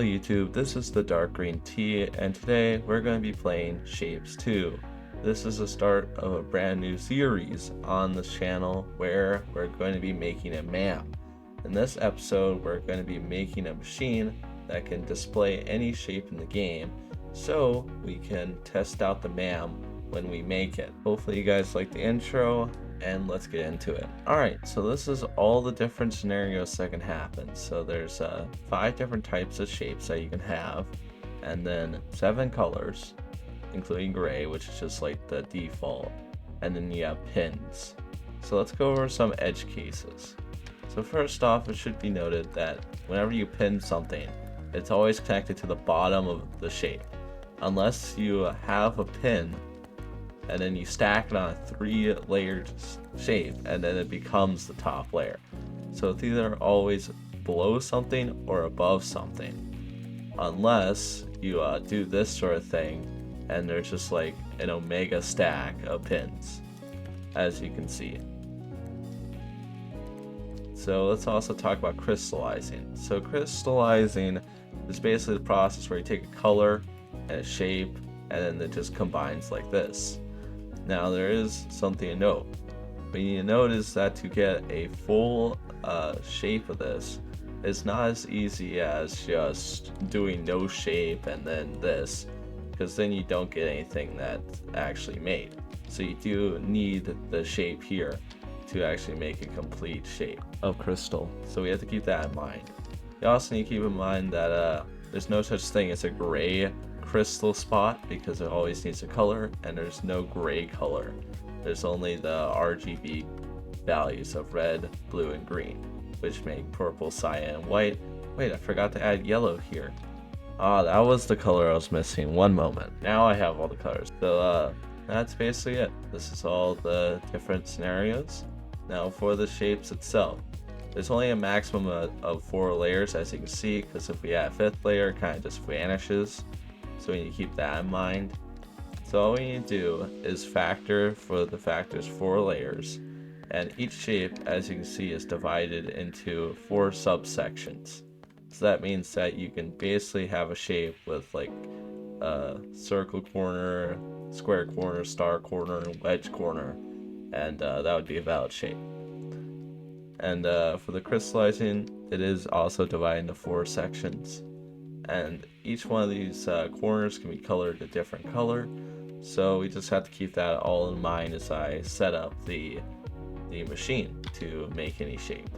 YouTube, this is the Dark Green Tea, and today we're going to be playing Shapez 2. This is the start of a brand new series on this channel where we're going to be making a MAM. In this episode, we're going to be making a machine that can display any shape in the game, so we can test out the MAM when we make it. Hopefully you guys like the intro, and let's get into it. Alright, so this is all the different scenarios that can happen. So there's 5 different types of shapes that you can have, and then 7 colors, including gray, which is just like the default, and then you have pins. So let's go over some edge cases. So first off, it should be noted that whenever you pin something, it's always connected to the bottom of the shape, unless you have a pin and then you stack it on a 3-layered shape, and then it becomes the top layer. So it's either always below something or above something, unless you do this sort of thing and there's just like an omega stack of pins, as you can see. So let's also talk about crystallizing. So crystallizing is basically the process where you take a color and a shape and then it just combines like this. Now there is something to note. What you need to note is that to get a full shape of this, it's not as easy as just doing no shape and then this, because then you don't get anything that's actually made. So you do need the shape here to actually make a complete shape of crystal. So we have to keep that in mind. You also need to keep in mind that there's no such thing as a gray crystal spot, because it always needs a color, and there's no gray color. There's only the RGB values of red, blue, and green, which make purple, cyan, and white. Wait, I forgot to add yellow here. That was the color I was missing. One moment. Now I have all the colors. So that's basically it. This is all the different scenarios. Now for the shapes itself, there's only a maximum of 4 layers, as you can see, because if we add a 5th layer, it kind of just vanishes. So we need to keep that in mind. So all we need to do is factor for the factor's 4 layers, and each shape, as you can see, is divided into 4 subsections. So that means that you can basically have a shape with like a circle corner, square corner, star corner, and wedge corner, and that would be a valid shape. And for the crystallizing, it is also divided into 4 sections. And each one of these corners can be colored a different color, so we just have to keep that all in mind as I set up the machine to make any shape.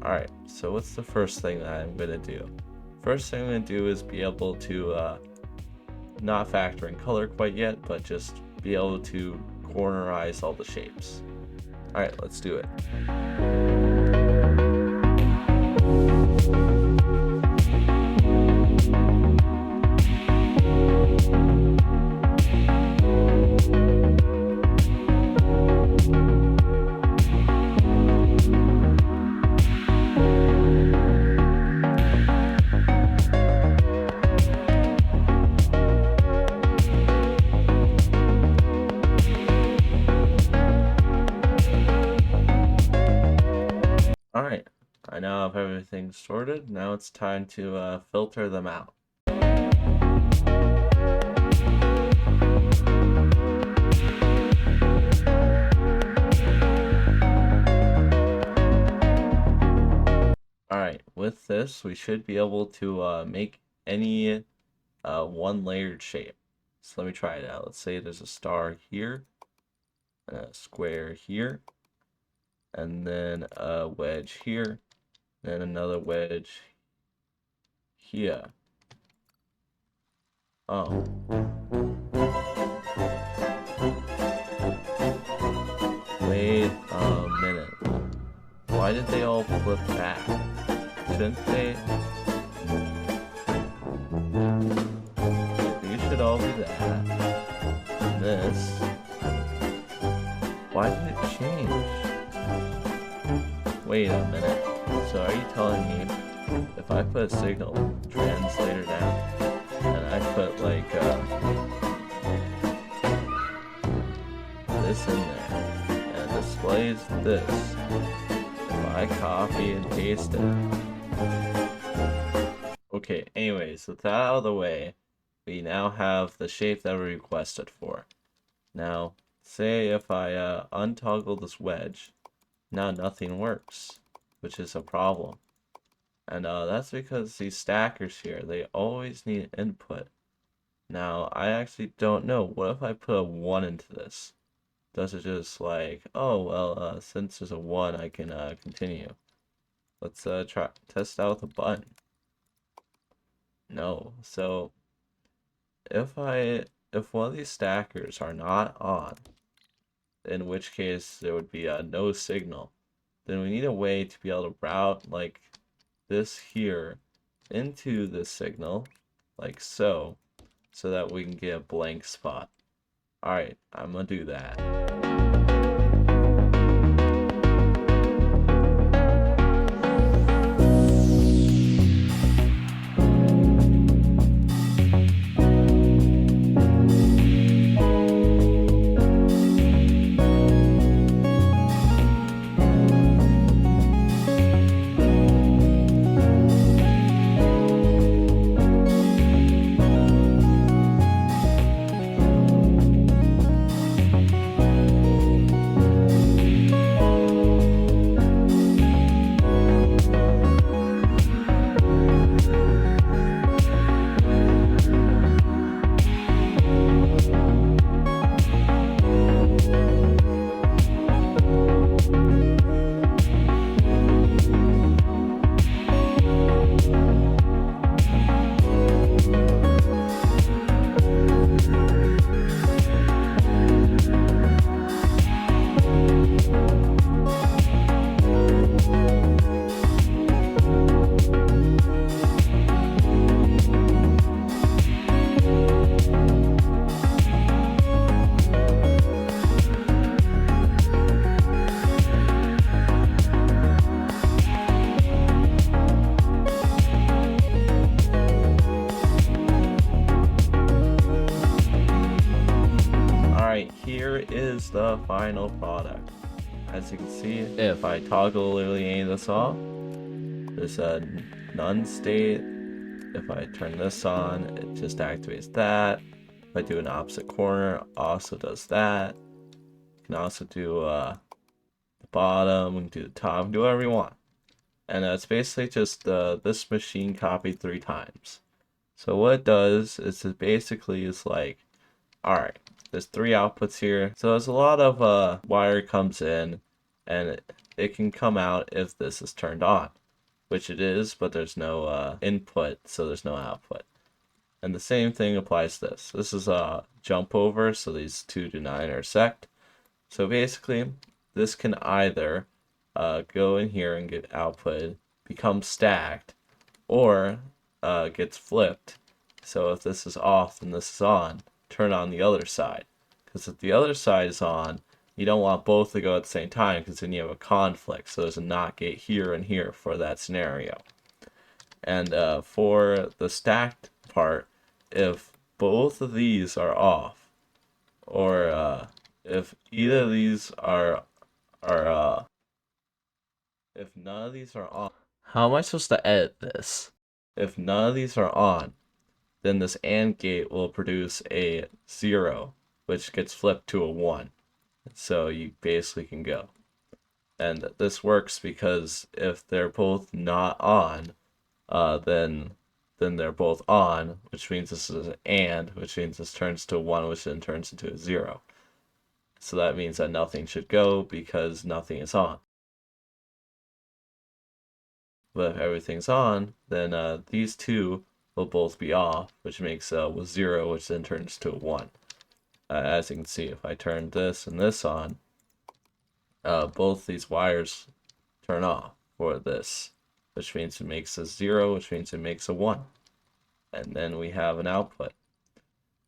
Alright, so what's the first thing that I'm going to do? First thing I'm going to do is be able to not factor in color quite yet, but just be able to cornerize all the shapes. Alright, let's do it. Alright, I now have everything sorted. Now it's time to filter them out. Alright, with this we should be able to make any 1-layered shape. So let me try it out. Let's say there's a star here, a square here, and then a wedge here, then another wedge here. Oh. Wait a minute. Why did they all flip back? Shouldn't they? You should all do that. And this. Why did it change? Wait a minute. So are you telling me if I put a signal translator down and I put like this in there and it displays this, if I copy and paste it, Okay, anyways, with that out of the way, we now have the shape that we requested for. Now, say if I untoggle this wedge, now nothing works, which is a problem. And that's because these stackers here, they always need input. Now, I actually don't know. What if I put a 1 into this? Does it just like, oh, well, since there's a 1, I can continue. Let's try test out the button. No. So, if one of these stackers are not on, in which case there would be no signal, then we need a way to be able to route like this here into this signal, like so that we can get a blank spot. Alright, I'm gonna do that. Here is the final product. As you can see, if I toggle literally any of this off, there's a none state. If I turn this on, it just activates that. If I do an opposite corner, also does that. You can also do the bottom, we can do the top, do whatever you want. And it's basically just this machine copied 3 times. So what it does is it basically is like, alright, there's 3 outputs here. So there's a lot of wire comes in, and it can come out if this is turned on, which it is, but there's no input, so there's no output. And the same thing applies to this. This is a jump over, so these 2 do not intersect. So basically, this can either go in here and get output, become stacked, or gets flipped. So if this is off and this is on, turn on the other side. Because if the other side is on, you don't want both to go at the same time, because then you have a conflict. So there's a NOT gate here and here for that scenario. And for the stacked part, if both of these are off, or if either of these are if none of these are on, how am I supposed to edit this? If none of these are on, then this AND gate will produce a 0, which gets flipped to a 1. So you basically can go. And this works because if they're both not on, then they're both on, which means this is an AND, which means this turns to a 1, which then turns into a 0. So that means that nothing should go because nothing is on. But if everything's on, then these 2 will both be off, which makes a 0, which then turns to a 1. As you can see, if I turn this and this on, both these wires turn off for this, which means it makes a 0, which means it makes a 1. And then we have an output.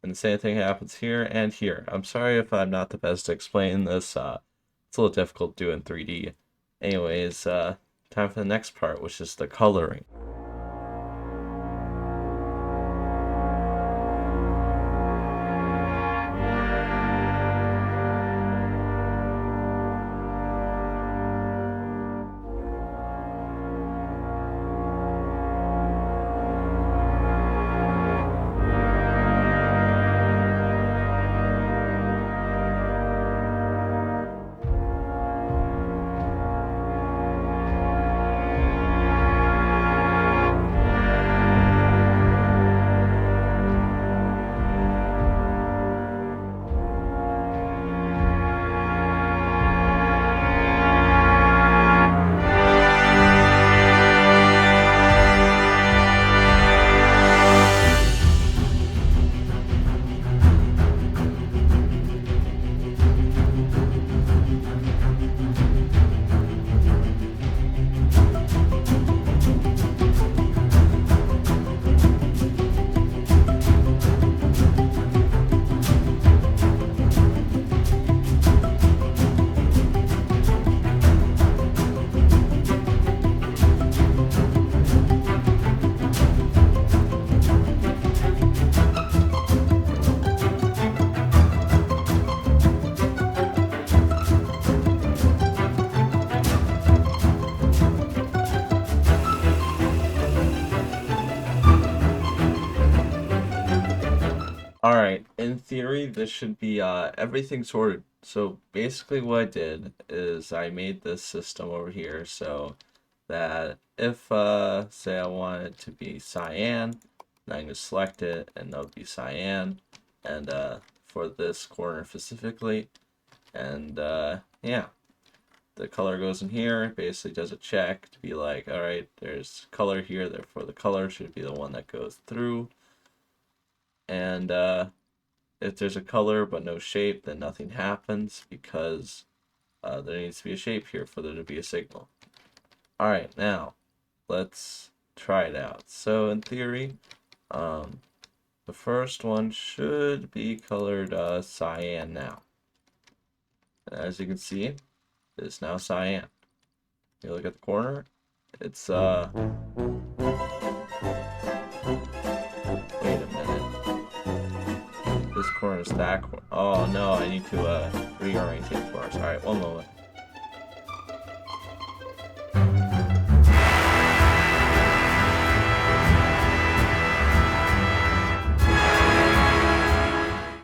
And the same thing happens here and here. I'm sorry if I'm not the best to explain this. It's a little difficult to do in 3D. Anyways, time for the next part, which is the coloring. in theory, this should be everything sorted. So basically what I did is I made this system over here so that if, say I want it to be cyan, then I can just select it and that would be cyan. And for this corner specifically, and yeah, the color goes in here. It basically does a check to be like, all right, there's color here, therefore the color should be the one that goes through. And if there's a color but no shape, then nothing happens because there needs to be a shape here for there to be a signal. All right, now let's try it out. So in theory, the first one should be colored cyan now. As you can see, it's now cyan. You look at the corner, it's wait a minute. This corner is that corner. Oh no, I need to reorientate corners. Alright, one moment.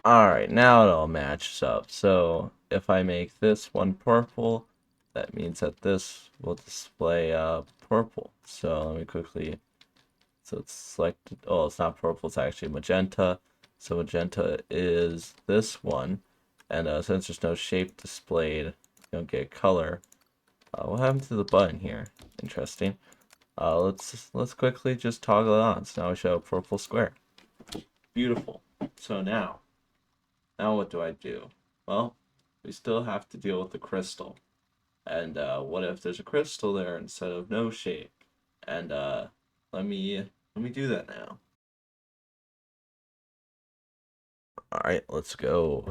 Alright, now it all matches up. So if I make this one purple, that means that this will display purple. So let me quickly, so it's selected, oh, it's not purple, it's actually magenta. So magenta is this one, and since there's no shape displayed, you don't get color. What happened to the button here? Interesting. Let's quickly just toggle it on. So now we show a purple square. Beautiful. So now what do I do? Well, we still have to deal with the crystal. And what if there's a crystal there instead of no shape? And let me do that now. All right, let's go.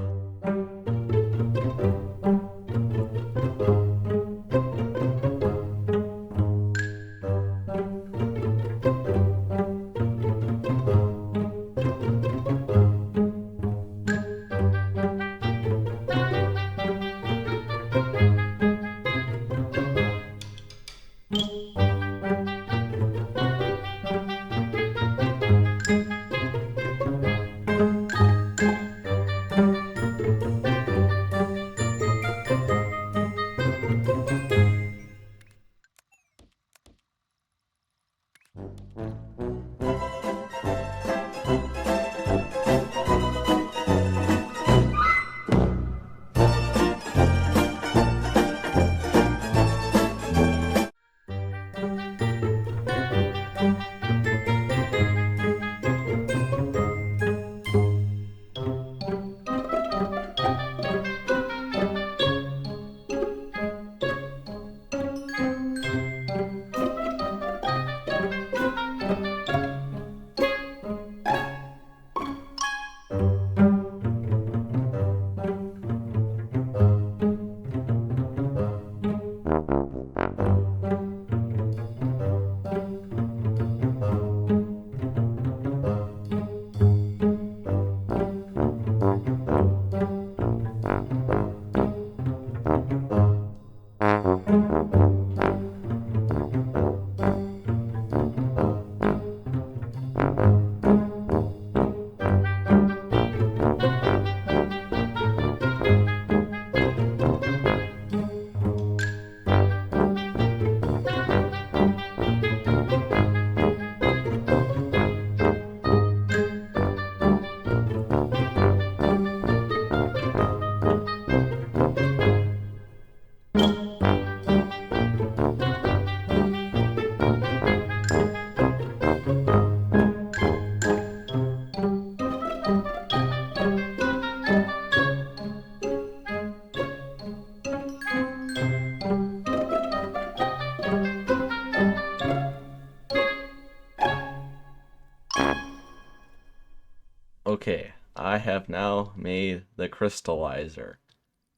Okay, I have now made the crystallizer.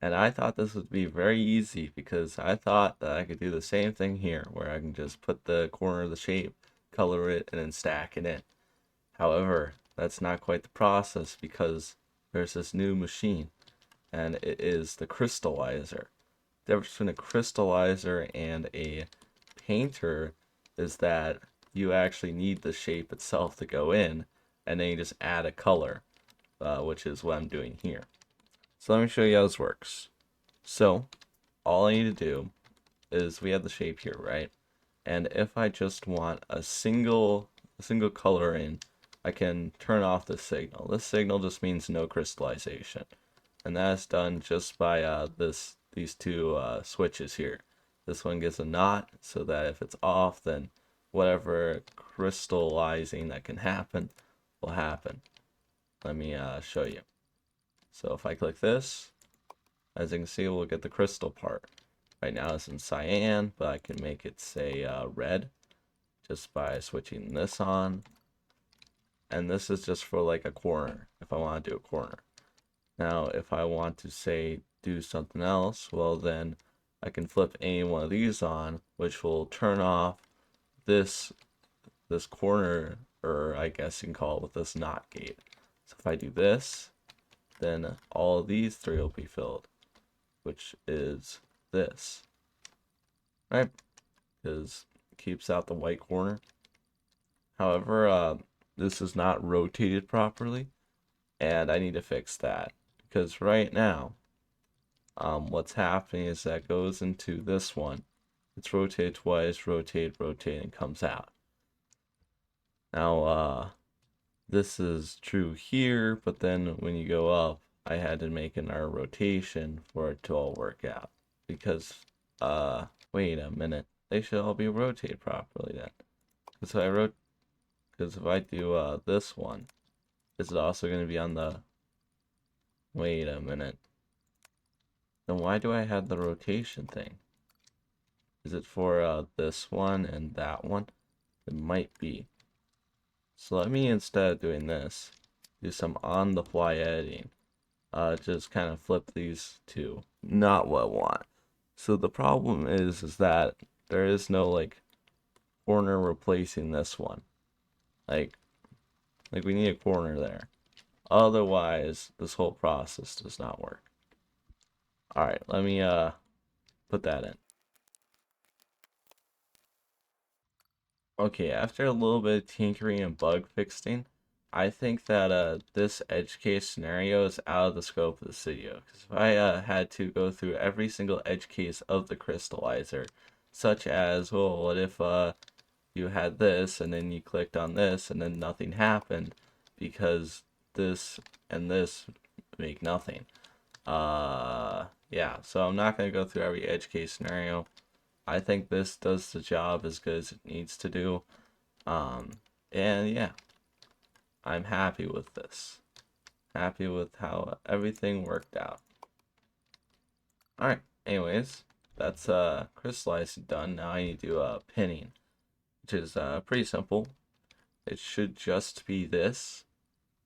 And I thought this would be very easy because I thought that I could do the same thing here where I can just put the corner of the shape, color it, and then stack it in. However, that's not quite the process because there's this new machine and it is the crystallizer. The difference between a crystallizer and a painter is that you actually need the shape itself to go in and then you just add a color. which is what I'm doing here. So let me show you how this works. So all I need to do is we have the shape here, right? And if I just want a single color in, I can turn off the signal. This signal just means no crystallization, and that's done just by these two switches here. This one gets a knot so that if it's off, then whatever crystallizing that can happen will happen. Let me show you. So if I click this, as you can see, we'll get the crystal part. Right now it's in cyan, but I can make it say red just by switching this on. And this is just for like a corner, if I want to do a corner. Now, if I want to say do something else, well then I can flip any one of these on, which will turn off this corner, or I guess you can call it with this NOT gate. So if I do this, then all of these three will be filled, which is this, right? Because it keeps out the white corner. However, this is not rotated properly, and I need to fix that. Because right now, what's happening is that goes into this one. It's rotated twice, rotate, and comes out. Now, this is true here, but then when you go up, I had to make another rotation for it to all work out. Because, wait a minute, they should all be rotated properly then. Because if I do this one, is it also going to be on the, wait a minute. Then why do I have the rotation thing? Is it for this one and that one? It might be. So let me, instead of doing this, do some on-the-fly editing. Just kind of flip these two. Not what I want. So the problem is that there is no like corner replacing this one. Like we need a corner there. Otherwise, this whole process does not work. Alright, let me put that in. Okay, after a little bit of tinkering and bug fixing, I think that this edge case scenario is out of the scope of this video. Because if I had to go through every single edge case of the crystallizer, such as, well, what if you had this and then you clicked on this and then nothing happened because this and this make nothing. Yeah, so I'm not going to go through every edge case scenario. I think this does the job as good as it needs to do. And yeah, I'm happy with this. Happy with how everything worked out. Alright, anyways, that's crystallizing done. Now I need to do pinning, which is pretty simple. It should just be this,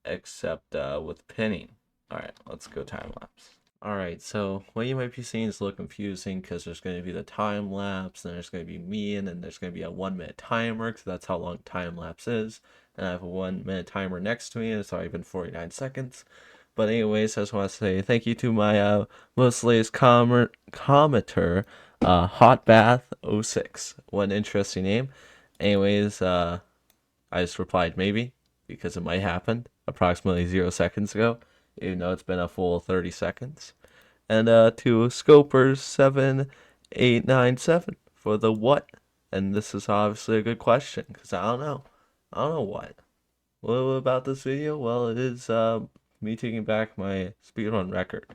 except with pinning. Alright, let's go time lapse. Alright, so what you might be seeing is a little confusing because there's going to be the time lapse, and there's going to be me, and then there's going to be a 1 minute timer because that's how long time lapse is. And I have a 1 minute timer next to me, and it's already been 49 seconds. But anyways, I just want to say thank you to my most latest commenter, Hot Bath 06. What an interesting name. Anyways, I just replied maybe because it might happen approximately 0 seconds ago, even though it's been a full 30 seconds. And to Scopers 7897 for the what. And this is obviously a good question because I don't know. What. What about this video? Well, it is me taking back my speedrun record.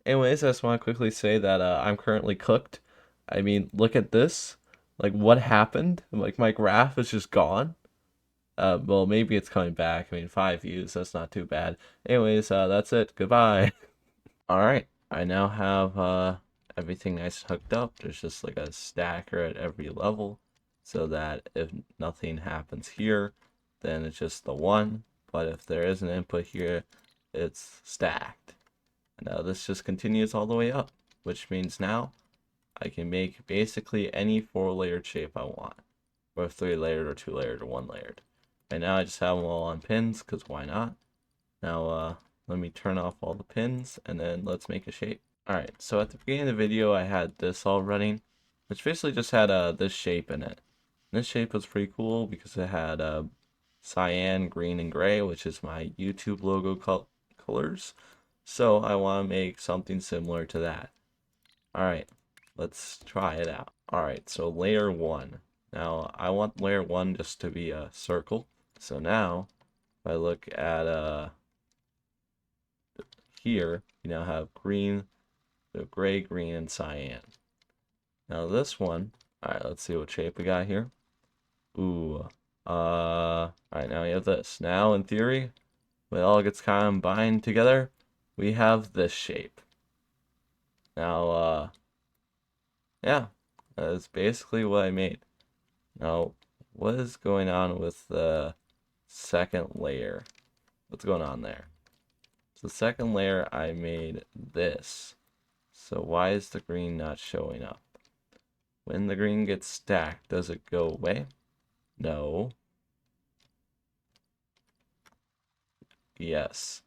Anyways, I just want to quickly say that I'm currently cooked. I mean, look at this. Like, what happened? Like, my graph is just gone. Well, maybe it's coming back. I mean, 5 views, that's not too bad. Anyways, that's it. Goodbye. Alright, I now have everything nice and hooked up. There's just like a stacker at every level, so that if nothing happens here, then it's just the one. But if there is an input here, it's stacked. And this just continues all the way up, which means now I can make basically any 4-layered shape I want, or 3-layered, or 2-layered, or 1-layered. And now I just have them all on pins, because why not? Now, let me turn off all the pins, and then let's make a shape. Alright, so at the beginning of the video, I had this all running, which basically just had this shape in it. And this shape was pretty cool because it had cyan, green, and gray, which is my YouTube logo colors. So I want to make something similar to that. Alright, let's try it out. Alright, so layer 1. Now, I want layer 1 just to be a circle. So now, if I look at here, you now have green, so gray, green, and cyan. Now this one, alright, let's see what shape we got here. Ooh, alright, now we have this. Now, in theory, when it all gets combined together, we have this shape. Now, yeah, that's basically what I made. Now, what is going on with the second layer? What's going on there? So the second layer, I made this. So why is the green not showing up? When the green gets stacked, does it go away? No. Yes.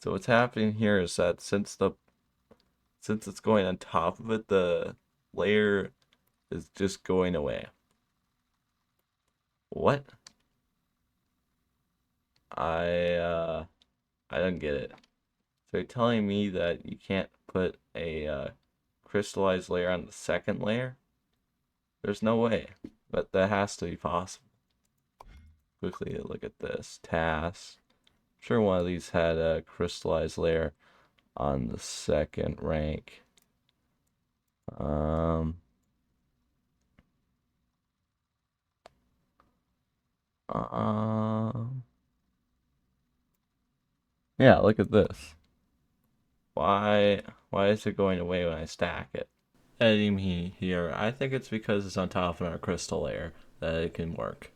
So what's happening here is that since it's going on top of it, the layer is just going away. What? I don't get it. So you're telling me that you can't put a crystallized layer on the second layer? There's no way, but that has to be possible. Quickly look at this. Task. I'm sure one of these had a crystallized layer on the second rank. Yeah, look at this. Why is it going away when I stack it? Editing me here, I think it's because it's on top of our crystal layer that it can work.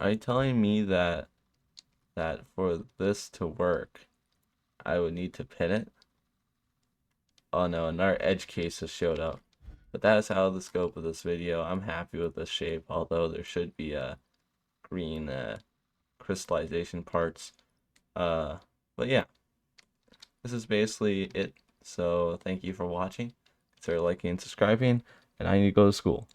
Are you telling me that for this to work, I would need to pin it? Oh no, another edge case has showed up. But that is out of the scope of this video. I'm happy with this shape, although there should be a green crystallization parts. But yeah, this is basically it. So thank you for watching. Consider liking and subscribing, and I need to go to school.